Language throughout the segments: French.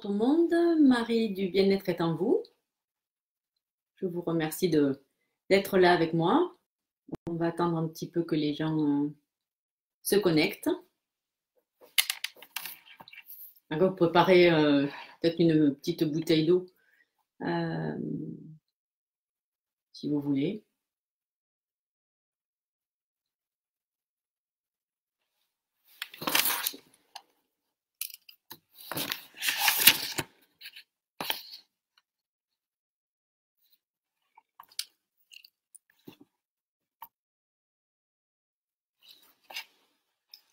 tout le monde, Marie du bien-être est en vous. Je vous remercie d'être là avec moi. On va attendre un petit peu que les gens se connectent. D'accord, vous préparez peut-être une petite bouteille d'eau euh, si vous voulez.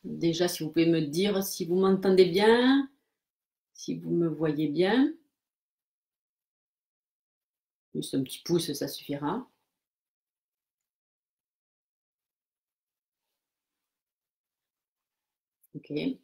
Déjà, si vous pouvez me dire si vous m'entendez bien, si vous me voyez bien. Juste un petit pouce, ça suffira. Ok.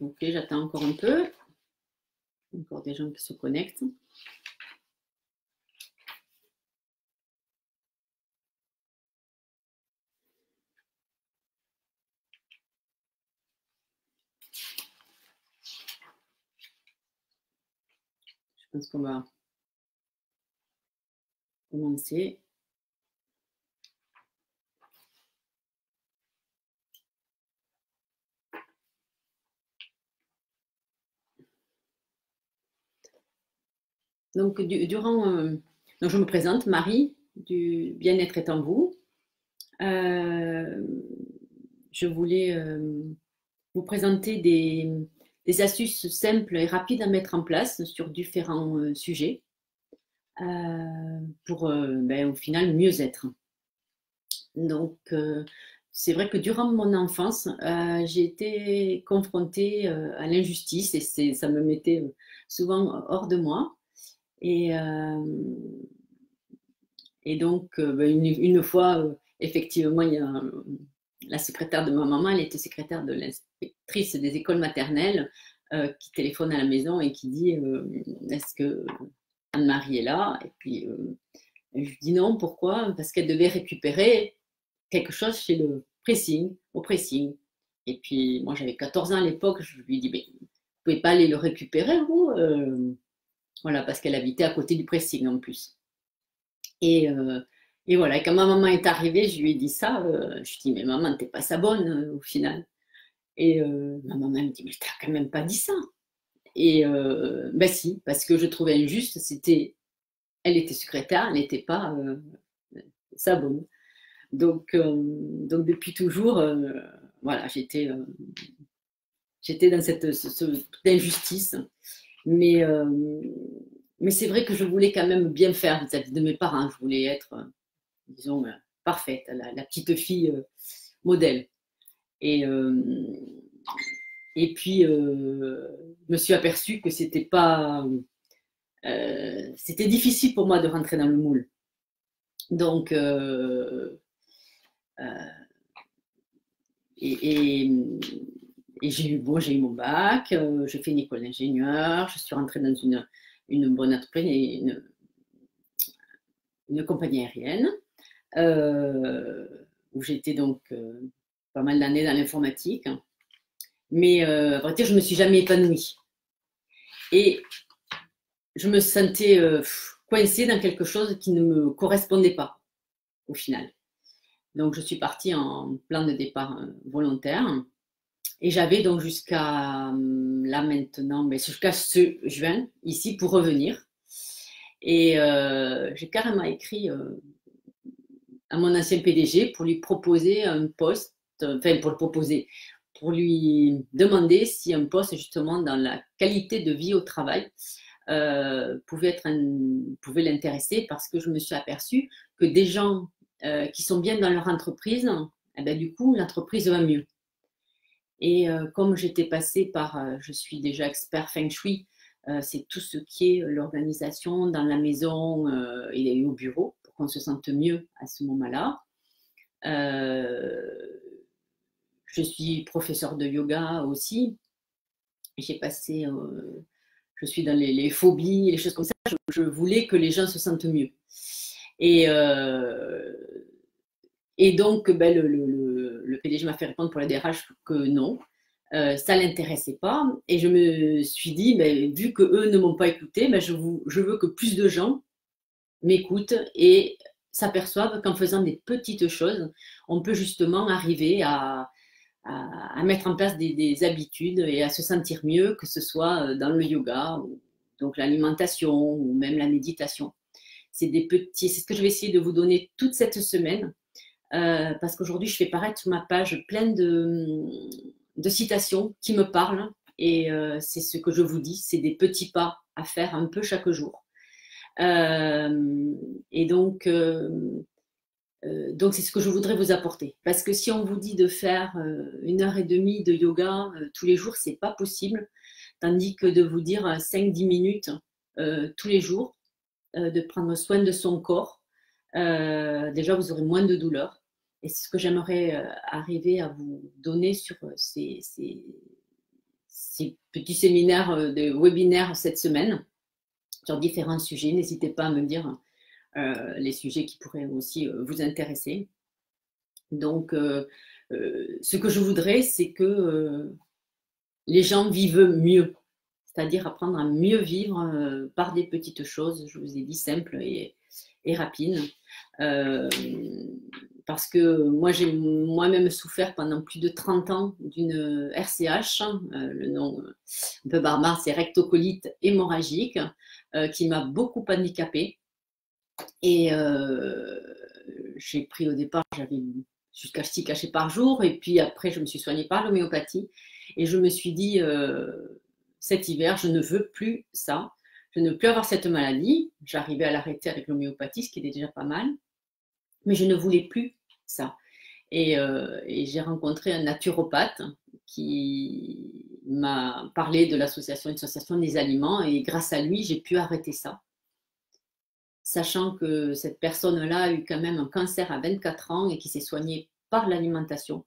Ok, j'attends encore un peu. Encore des gens qui se connectent. Je pense qu'on va commencer. Donc, donc je me présente, Marie, du bien-être est en vous. Je voulais vous présenter des astuces simples et rapides à mettre en place sur différents sujets pour au final mieux être. Donc, c'est vrai que durant mon enfance, j'ai été confrontée à l'injustice et ça me mettait souvent hors de moi. Et, euh, et donc, une fois, effectivement, il y a la secrétaire de ma maman, elle était secrétaire de l'inspectrice des écoles maternelles qui téléphone à la maison et qui dit est-ce que Anne-Marie est là? Et puis, je lui dis non, pourquoi? Parce qu'elle devait récupérer quelque chose chez le pressing, au pressing. Et puis, moi, j'avais 14 ans à l'époque, je lui dis, mais vous pouvez pas aller le récupérer, vous Voilà, parce qu'elle habitait à côté du pressing en plus. Et, euh, et voilà, et quand ma maman est arrivée, je lui ai dit ça. Je lui ai dit, mais maman, t'es pas sa bonne au final. Et ma maman me dit, mais t'as quand même pas dit ça. Et ben si, parce que je trouvais injuste, elle était secrétaire, elle n'était pas sa bonne. Donc depuis toujours, voilà, j'étais dans cette injustice. Mais, euh, mais c'est vrai que je voulais quand même bien faire vis-à-vis de mes parents. Je voulais être, disons, parfaite, la petite fille modèle. Et, euh, et puis, je me suis aperçue que c'était difficile pour moi de rentrer dans le moule. Donc, euh, et, et, et j'ai eu mon bac, j'ai fait une école d'ingénieur, je suis rentrée dans une bonne entreprise, une compagnie aérienne, euh, où j'étais donc pas mal d'années dans l'informatique. Mais à vrai dire, je ne me suis jamais épanouie. Et je me sentais coincée dans quelque chose qui ne me correspondait pas, au final. Donc, je suis partie en plan de départ volontaire. Et j'avais donc jusqu'à là maintenant, mais jusqu'à ce juin, ici, pour revenir. Et j'ai carrément écrit à mon ancien PDG pour lui proposer un poste, enfin pour le proposer, pour lui demander si un poste justement dans la qualité de vie au travail pouvait l'intéresser parce que je me suis aperçue que des gens qui sont bien dans leur entreprise, eh ben, du coup, l'entreprise va mieux. Et comme j'étais passée par, je suis déjà expert feng shui, c'est tout ce qui est l'organisation dans la maison et au bureau pour qu'on se sente mieux à ce moment-là. Euh, je suis professeur de yoga aussi. j'ai passé, je suis dans les phobies, les choses comme ça. Je voulais que les gens se sentent mieux. Et, et donc, ben, le PDG m'a fait répondre pour la DRH que non, ça ne l'intéressait pas. Et je me suis dit, ben, vu qu'eux ne m'ont pas écouté, ben, je veux que plus de gens m'écoutent et s'aperçoivent qu'en faisant des petites choses, on peut justement arriver à mettre en place des habitudes et à se sentir mieux, que ce soit dans le yoga, ou, donc l'alimentation ou même la méditation. C'est c'est ce que je vais essayer de vous donner toute cette semaine, parce qu'aujourd'hui, je fais paraître sur ma page plein de citations qui me parlent, et c'est ce que je vous dis, c'est des petits pas à faire un peu chaque jour. Et donc, c'est ce que je voudrais vous apporter. Parce que si on vous dit de faire 1 heure et demie de yoga tous les jours, c'est pas possible. Tandis que de vous dire 5-10 minutes tous les jours, de prendre soin de son corps, déjà vous aurez moins de douleur. Et c'est ce que j'aimerais arriver à vous donner sur ces petits séminaires, de webinaires cette semaine, sur différents sujets. N'hésitez pas à me dire les sujets qui pourraient aussi vous intéresser. Donc, ce que je voudrais, c'est que les gens vivent mieux, c'est-à-dire apprendre à mieux vivre par des petites choses, je vous ai dit, simples et rapides. Parce que moi, j'ai moi-même souffert pendant plus de 30 ans d'une RCH, le nom un peu barbare, c'est rectocolite hémorragique, qui m'a beaucoup handicapée. Et j'ai pris au départ, j'avais jusqu'à 6 cachets par jour, et puis après, je me suis soignée par l'homéopathie. Et je me suis dit, cet hiver, je ne veux plus ça. Je ne veux plus avoir cette maladie. J'arrivais à l'arrêter avec l'homéopathie, ce qui était déjà pas mal. Mais je ne voulais plus ça. Et j'ai rencontré un naturopathe qui m'a parlé de l'association, une association des aliments. Et grâce à lui, j'ai pu arrêter ça. Sachant que cette personne-là a eu quand même un cancer à 24 ans et qui s'est soignée par l'alimentation.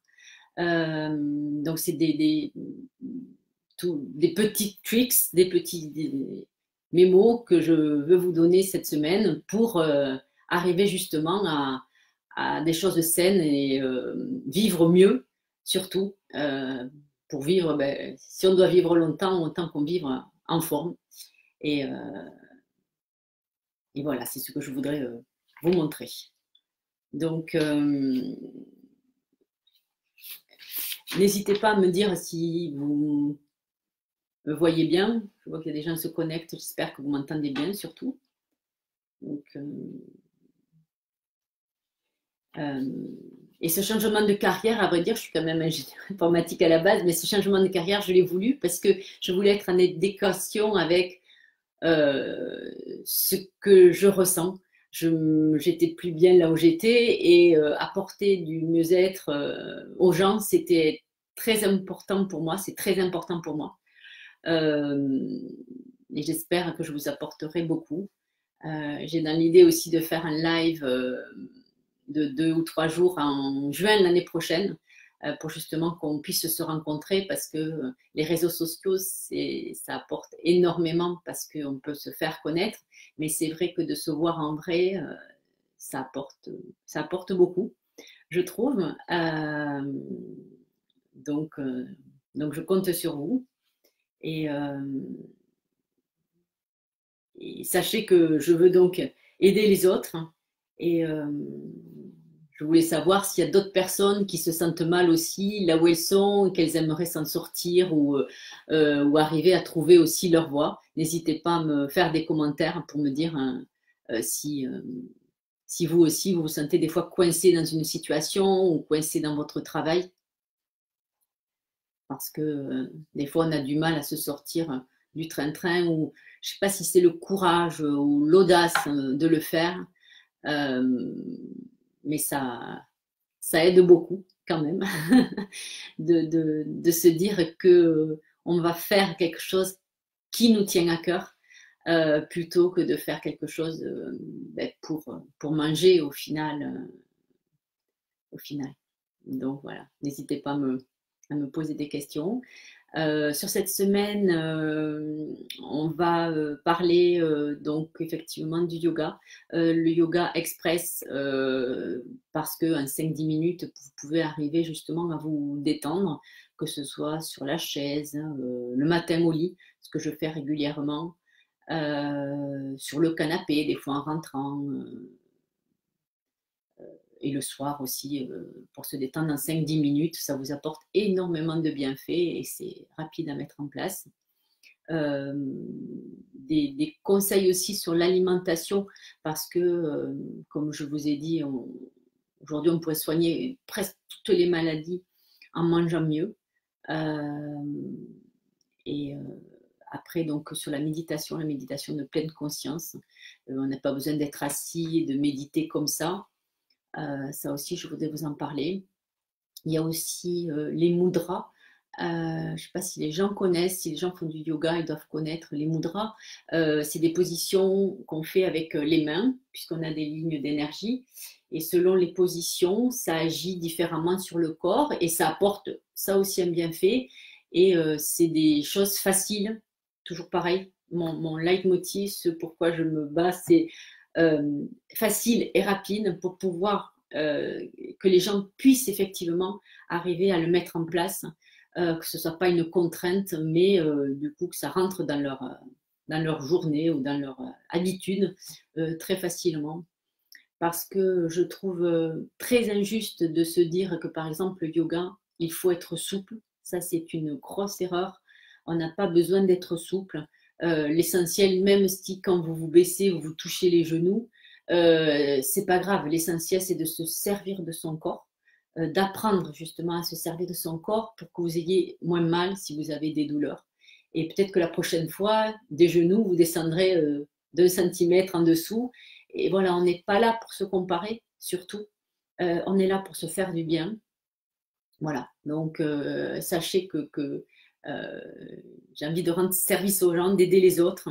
Donc, c'est des petits tricks, des petits mémos que je veux vous donner cette semaine pour arriver justement à des choses saines et vivre mieux, surtout, pour vivre, ben, si on doit vivre longtemps, autant qu'on vive en forme. Et voilà, c'est ce que je voudrais vous montrer. Donc, n'hésitez pas à me dire si vous me voyez bien. Je vois qu'il y a des gens qui se connectent. J'espère que vous m'entendez bien, surtout. Donc, et ce changement de carrière, à vrai dire, je suis quand même ingénieur informatique à la base, mais ce changement de carrière, je l'ai voulu parce que je voulais être en adéquation avec ce que je ressens. J'étais plus bien là où j'étais et apporter du mieux-être aux gens, c'était très important pour moi, c'est très important pour moi. Et j'espère que je vous apporterai beaucoup. J'ai dans l'idée aussi de faire un live de 2 ou 3 jours en juin l'année prochaine pour justement qu'on puisse se rencontrer parce que les réseaux sociaux, ça apporte énormément parce qu'on peut se faire connaître, mais c'est vrai que de se voir en vrai, ça apporte beaucoup, je trouve. Donc, je compte sur vous et sachez que je veux donc aider les autres et je voulais savoir s'il y a d'autres personnes qui se sentent mal aussi, là où elles sont, qu'elles aimeraient s'en sortir ou arriver à trouver aussi leur voie. N'hésitez pas à me faire des commentaires pour me dire si vous aussi vous vous sentez des fois coincé dans une situation ou coincé dans votre travail. Parce que des fois on a du mal à se sortir du train-train ou je ne sais pas si c'est le courage ou l'audace de le faire. Mais ça aide beaucoup quand même de se dire que on va faire quelque chose qui nous tient à cœur plutôt que de faire quelque chose ben, pour manger au final. Donc voilà, n'hésitez pas à me poser des questions. Sur cette semaine, on va parler donc effectivement du yoga, le yoga express, parce qu'en 5-10 minutes, vous pouvez arriver justement à vous détendre, que ce soit sur la chaise, le matin au lit, ce que je fais régulièrement, sur le canapé, des fois en rentrant, et le soir aussi, pour se détendre en 5-10 minutes. Ça vous apporte énormément de bienfaits et c'est rapide à mettre en place. Des conseils aussi sur l'alimentation parce que, comme je vous ai dit, aujourd'hui on pourrait soigner presque toutes les maladies en mangeant mieux. Et après, donc sur la méditation de pleine conscience, on n'a pas besoin d'être assis et de méditer comme ça. Ça aussi, je voudrais vous en parler. Il y a aussi les mudras. Je ne sais pas si les gens connaissent, si les gens font du yoga, ils doivent connaître les mudras. C'est des positions qu'on fait avec les mains, puisqu'on a des lignes d'énergie. Et selon les positions, ça agit différemment sur le corps et ça apporte ça aussi un bienfait. Et c'est des choses faciles, toujours pareil. Mon leitmotiv, ce pourquoi je me bats, c'est facile et rapide pour pouvoir que les gens puissent effectivement arriver à le mettre en place, que ce ne soit pas une contrainte, mais du coup que ça rentre dans leur journée ou dans leur habitude très facilement. Parce que je trouve très injuste de se dire que par exemple le yoga, il faut être souple. Ça, c'est une grosse erreur. On n'a pas besoin d'être souple. L'essentiel, même si quand vous vous baissez ou vous touchez les genoux, c'est pas grave. L'essentiel, c'est de se servir de son corps, d'apprendre justement à se servir de son corps pour que vous ayez moins mal si vous avez des douleurs. Et peut-être que la prochaine fois, des genoux, vous descendrez d'1 centimètre en dessous. Et voilà, on n'est pas là pour se comparer, surtout. On est là pour se faire du bien. Voilà, donc sachez que j'ai envie de rendre service aux gens, d'aider les autres.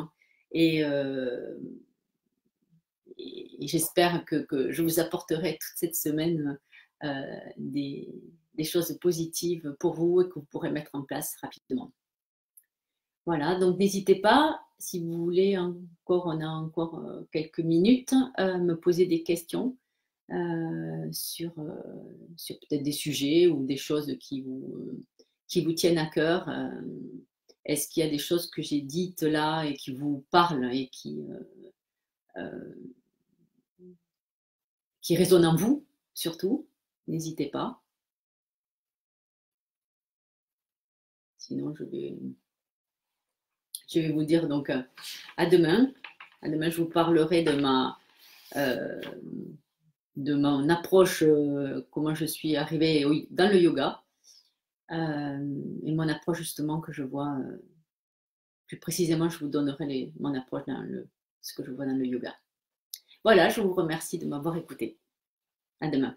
Et, et j'espère que je vous apporterai toute cette semaine des choses positives pour vous et que vous pourrez mettre en place rapidement. Voilà, donc n'hésitez pas, si vous voulez encore, on a encore quelques minutes, me poser des questions sur peut-être des sujets ou des choses qui vous tiennent à cœur. Est-ce qu'il y a des choses que j'ai dites là et qui vous parlent et qui résonnent en vous, surtout? N'hésitez pas. Sinon, je vais vous dire donc à demain. À demain, je vous parlerai de mon approche, comment je suis arrivée dans le yoga. Et mon approche justement que je vois plus précisément, je vous donnerai mon approche dans ce que je vois dans le yoga. Voilà, je vous remercie de m'avoir écouté. À demain.